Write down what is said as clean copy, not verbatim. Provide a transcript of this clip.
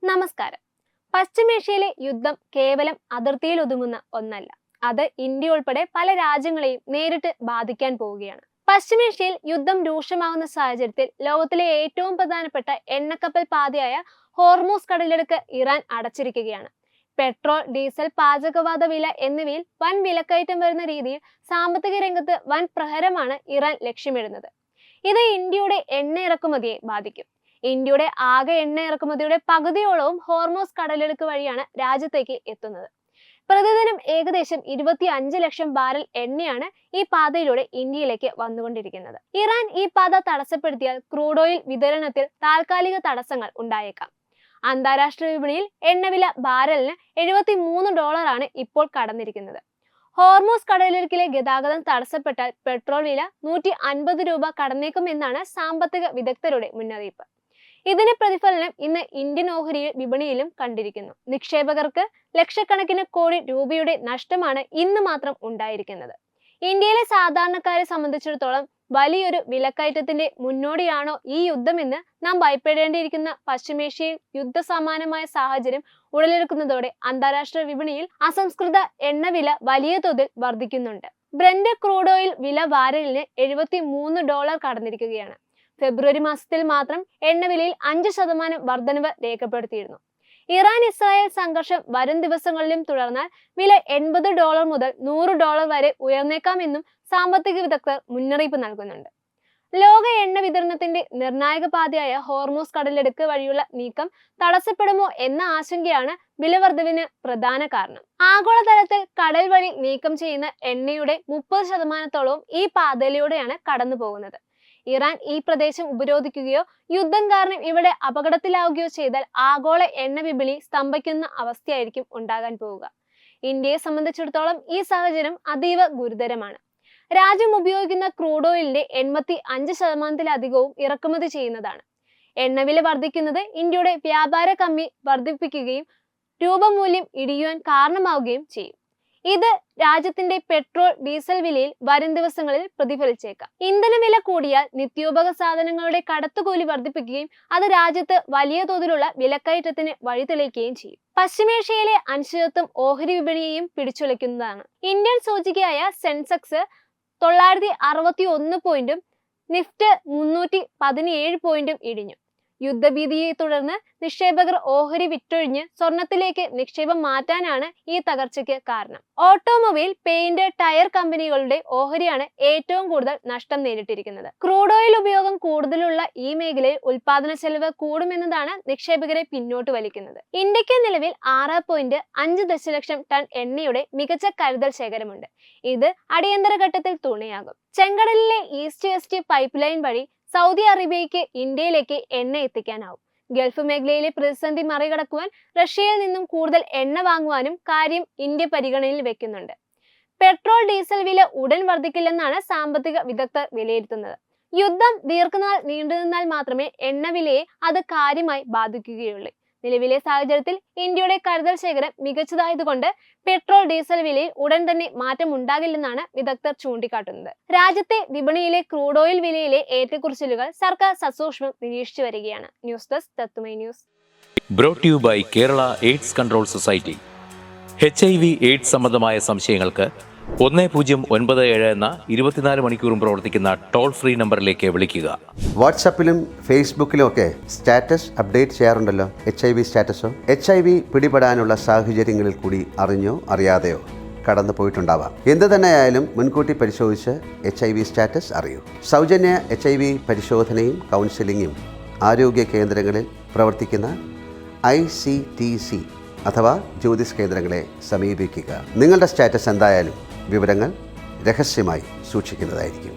നമസ്കാരം. പശ്ചിമേഷ്യയിലെ യുദ്ധം കേവലം അതിർത്തിയിൽ ഒതുങ്ങുന്ന ഒന്നല്ല. അത് ഇന്ത്യ ഉൾപ്പെടെ പല രാജ്യങ്ങളെയും നേരിട്ട് ബാധിക്കാൻ പോവുകയാണ്. പശ്ചിമേഷ്യയിൽ യുദ്ധം രൂക്ഷമാകുന്ന സാഹചര്യത്തിൽ ലോകത്തിലെ ഏറ്റവും പ്രധാനപ്പെട്ട എണ്ണക്കപ്പൽ പാതയായ ഹോർമൂസ് കടലിടുക്ക് ഇറാൻ അടച്ചിരിക്കുകയാണ്. പെട്രോൾ, ഡീസൽ, പാചകവാത വില എന്നിവയിൽ വൻ വിലക്കയറ്റം വരുന്ന രീതിയിൽ സാമ്പത്തിക രംഗത്ത് വൻ പ്രഹരമാണ് ഇറാൻ ലക്ഷ്യമിടുന്നത്. ഇത് ഇന്ത്യയുടെ എണ്ണ ഇറക്കുമതിയെ ബാധിക്കും. ഇന്ത്യയുടെ ആകെ എണ്ണ ഇറക്കുമതിയുടെ പകുതിയോളവും ഹോർമൂസ് കടലിടുക്ക് വഴിയാണ് രാജ്യത്തേക്ക് എത്തുന്നത്. പ്രതിദിനം ഏകദേശം 25 ലക്ഷം ബാരൽ എണ്ണയാണ് ഈ പാതയിലൂടെ ഇന്ത്യയിലേക്ക് വന്നുകൊണ്ടിരിക്കുന്നത്. ഇറാൻ ഈ പാത തടസ്സപ്പെടുത്തിയാൽ ക്രൂഡ് ഓയിൽ വിതരണത്തിൽ താൽക്കാലിക തടസ്സങ്ങൾ ഉണ്ടായേക്കാം. അന്താരാഷ്ട്ര വിപണിയിൽ എണ്ണവില ബാരലിന് $73 ഇപ്പോൾ കടന്നിരിക്കുന്നത്. ഹോർമൂസ് കടലിടുക്കിലെ ഗതാഗതം തടസ്സപ്പെട്ടാൽ പെട്രോൾ വില $150 കടന്നേക്കുമെന്നാണ് സാമ്പത്തിക വിദഗ്ധരുടെ മുന്നറിയിപ്പ്. ഇതിന് പ്രതിഫലനം ഇന്ന് ഇന്ത്യൻ ഓഹരി വിപണിയിലും കണ്ടിരിക്കുന്നു. നിക്ഷേപകർക്ക് ലക്ഷക്കണക്കിന് കോടി രൂപയുടെ നഷ്ടമാണ് ഇന്ന് മാത്രം ഉണ്ടായിരിക്കുന്നത്. ഇന്ത്യയിലെ സാധാരണക്കാരെ സംബന്ധിച്ചിടത്തോളം വലിയൊരു വിലക്കയറ്റത്തിന്റെ മുന്നോടിയാണോ ഈ യുദ്ധമെന്ന് നാം ഭയപ്പെടേണ്ടിയിരിക്കുന്ന പശ്ചിമേഷ്യയിൽ യുദ്ധസമാനമായ സാഹചര്യം ഉടലെടുക്കുന്നതോടെ അന്താരാഷ്ട്ര വിപണിയിൽ അസംസ്കൃത എണ്ണവില വലിയ തോതിൽ വർദ്ധിക്കുന്നുണ്ട്. ബ്രന്റ് ക്രൂഡ് ഓയിൽ വില ബാരലിന് $73 കടന്നിരിക്കുകയാണ്. ഫെബ്രുവരി മാസത്തിൽ മാത്രം എണ്ണവിലയിൽ 5% വർധനവ് രേഖപ്പെടുത്തിയിരുന്നു. ഇറാൻ ഇസ്രായേൽ സംഘർഷം വരും ദിവസങ്ങളിലും തുടർന്നാൽ വില $80 മുതൽ $100 വരെ ഉയർന്നേക്കാമെന്നും സാമ്പത്തിക വിദഗ്ധർ മുന്നറിയിപ്പ് നൽകുന്നുണ്ട്. ലോക എണ്ണ വിതരണത്തിന്റെ നിർണായക പാതയായ ഹോർമൂസ് കടലിടുക്ക് വഴിയുള്ള നീക്കം തടസ്സപ്പെടുമോ എന്ന ആശങ്കയാണ് വിലവർദ്ധവിന് പ്രധാന കാരണം. ആഗോളതലത്തിൽ കടൽ വഴി നീക്കം ചെയ്യുന്ന എണ്ണയുടെ 30% ഈ പാതയിലൂടെയാണ് കടന്നു പോകുന്നത്. ഇറാൻ ഈ പ്രദേശം ഉപരോധിക്കുകയോ യുദ്ധം കാരണം ഇവിടെ അപകടത്തിലാവുകയോ ചെയ്താൽ ആഗോള എണ്ണ വിപണി സ്തംഭിക്കുന്ന അവസ്ഥയായിരിക്കും ഉണ്ടാകാൻ പോവുക. ഇന്ത്യയെ സംബന്ധിച്ചിടത്തോളം ഈ സാഹചര്യം അതീവ ഗുരുതരമാണ്. രാജ്യം ഉപയോഗിക്കുന്ന ക്രൂഡ് ഓയിലിന്റെ 85%-ലധികവും ഇറക്കുമതി ചെയ്യുന്നതാണ്. എണ്ണവില വർദ്ധിക്കുന്നത് ഇന്ത്യയുടെ വ്യാപാര കമ്മി വർദ്ധിപ്പിക്കുകയും രൂപമൂല്യം ഇടിയുവാൻ കാരണമാവുകയും ചെയ്യും. ഇത് രാജ്യത്തിന്റെ പെട്രോൾ, ഡീസൽ വിലയിൽ വരും ദിവസങ്ങളിൽ പ്രതിഫലിച്ചേക്കാം. ഇന്ധനവില കൂടിയാൽ നിത്യോപയോഗ സാധനങ്ങളുടെ കടത്തുകൂലി വർദ്ധിപ്പിക്കുകയും അത് രാജ്യത്ത് വലിയ തോതിലുള്ള വിലക്കയറ്റത്തിന് വഴിതെളിക്കുകയും ചെയ്യും. പശ്ചിമേഷ്യയിലെ അനിശ്ചിതത്വം ഓഹരി വിപണിയെയും പിടിച്ചുലയ്ക്കുന്നതാണ്. ഇന്ത്യൻ സൂചികയായ സെൻസെക്സ് 961 പോയിന്റും നിഫ്റ്റ് 317 പോയിന്റും ഇടിഞ്ഞു. യുദ്ധഭീതിയെ തുടർന്ന് നിക്ഷേപകർ ഓഹരി വിറ്റൊഴിഞ്ഞ് സ്വർണത്തിലേക്ക് നിക്ഷേപം മാറ്റാനാണ് ഈ തകർച്ചയ്ക്ക് കാരണം. ഓട്ടോമൊബൈൽ, പെയിന്റ്, ടയർ കമ്പനികളുടെ ഓഹരിയാണ് ഏറ്റവും കൂടുതൽ നഷ്ടം നേരിട്ടിരിക്കുന്നത്. ക്രൂഡ് ഓയിൽ ഉപയോഗം കൂടുതലുള്ള ഈ മേഖലയിൽ ഉൽപാദന ചെലവ് കൂടുമെന്നതാണ് നിക്ഷേപകരെ പിന്നോട്ട് വലിക്കുന്നത്. ഇന്ത്യക്ക് നിലവിൽ 6.5 ദശലക്ഷം ടൺ എണ്ണയുടെ മികച്ച കരുതൽ ശേഖരമുണ്ട്. ഇത് അടിയന്തര ഘട്ടത്തിൽ തുണയാകും. ചെങ്കടലിലെ ഈസ്റ്റ് വെസ്റ്റ് പൈപ്പ് ലൈൻ വഴി സൗദി അറേബ്യയ്ക്ക് ഇന്ത്യയിലേക്ക് എണ്ണ എത്തിക്കാനാവും. ഗൾഫ് മേഖലയിലെ പ്രതിസന്ധി മറികടക്കുവാൻ റഷ്യയിൽ നിന്നും കൂടുതൽ എണ്ണ വാങ്ങുവാനും കാര്യം ഇന്ത്യ പരിഗണനയിൽ വെക്കുന്നുണ്ട്. പെട്രോൾ, ഡീസൽ വില ഉടൻ വർദ്ധിക്കില്ലെന്നാണ് സാമ്പത്തിക വിദഗ്ധർ വിലയിരുത്തുന്നത്. യുദ്ധം ദീർഘനാൾ നീണ്ടുനിന്നാൽ മാത്രമേ എണ്ണവിലയെ അത് കാര്യമായി ബാധിക്കുകയുള്ളൂ. നിലവിലെ സാഹചര്യത്തിൽ ഇന്ത്യയുടെ കരുതൽ ശേഖരം മികച്ചതായതുകൊണ്ട് പെട്രോൾ, ഡീസൽ വിലയിൽ ഉടൻ തന്നെ മാറ്റം ഉണ്ടാകില്ലെന്നാണ് വിദഗ്ധർ ചൂണ്ടിക്കാട്ടുന്നത്. രാജ്യത്തെ വിപണിയിലെ ക്രൂഡ് ഓയിൽ വിലയിലെ ഏറ്റക്കുറച്ചിലുകൾ സർക്കാർ സസൂക്ഷ്മം നിരീക്ഷിച്ചു വരികയാണ്. ന്യൂസ് ഡെസ്ക് തത്തുമൈ news. Brought you by Kerala AIDS control society. HIV AIDS സംബന്ധമായ സംശയങ്ങൾക്ക് 1097 എന്ന 24 മണിക്കൂറും പ്രവർത്തിക്കുന്ന ടോൾ ഫ്രീ നമ്പറിലേക്ക് വിളിക്കുക. വാട്സാപ്പിലും ഫേസ്ബുക്കിലും ഒക്കെ സ്റ്റാറ്റസ് അപ്ഡേറ്റ് ചെയ്യാറുണ്ടല്ലോ. HIV സ്റ്റാറ്റസോ HIV പിടിപെടാനുള്ള സാഹചര്യങ്ങളിൽ കൂടി അറിഞ്ഞോ അറിയാതെയോ കടന്നു പോയിട്ടുണ്ടാവാം. എന്ത് തന്നെയായാലും മുൻകൂട്ടി പരിശോധിച്ച് HIV സ്റ്റാറ്റസ് അറിയൂ. സൗജന്യ HIV പരിശോധനയും കൗൺസിലിങ്ങും ആരോഗ്യ കേന്ദ്രങ്ങളിൽ പ്രവർത്തിക്കുന്ന ICTC അഥവാ ജ്യോതിസ് കേന്ദ്രങ്ങളെ സമീപിക്കുക. നിങ്ങളുടെ സ്റ്റാറ്റസ് എന്തായാലും വിവരങ്ങൾ രഹസ്യമായി സൂക്ഷിക്കുന്നതായിരിക്കും.